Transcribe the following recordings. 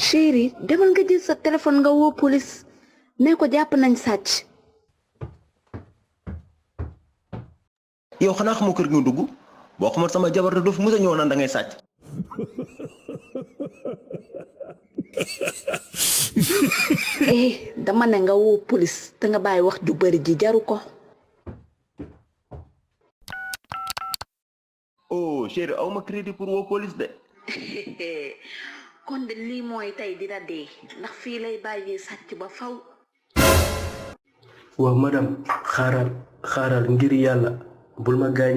Chéri demal nga jël sa téléphone nga woo police ne ko jàpp nañ sàcc. yow xanaa xamoo kër gi nga dugg boo xamoon sama jabar da doofu mës a ñëw naan da ngay sàcc. dama ne nga woo police te nga bàyyi wax ju bari ji jaru ko. oh chéri aw ma crédit pour woo police de. kon de lii mooy tey dina dee ndax fii lay bàyyee sàcc ba faw. waaw madame xaaral ngir yàlla bul ma gaañ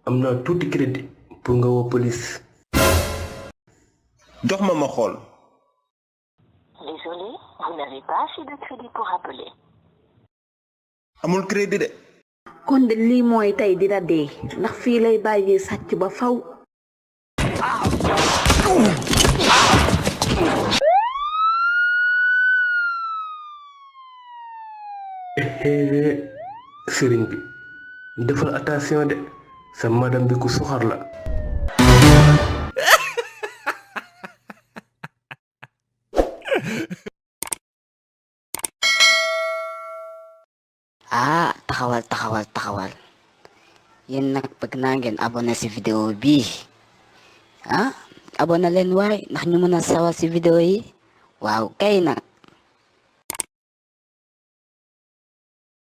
am naa tuuti crédit pour nga woo police. jox ma xool. Désolé, vous n'avez pas assez de crédit pour appeler. amul crédit de. kon de lii mooy tey dina dee ndax fii lay bàyyee sàcc ba faw. sëriñ bi defal attention de sa madame bi ku soxor la. taxawal yéen nag bëgg naa ngeen abonné ci vidéo bi abonné leen waay ndax ñu mën a sawar ci vidéo yi waaw kay nag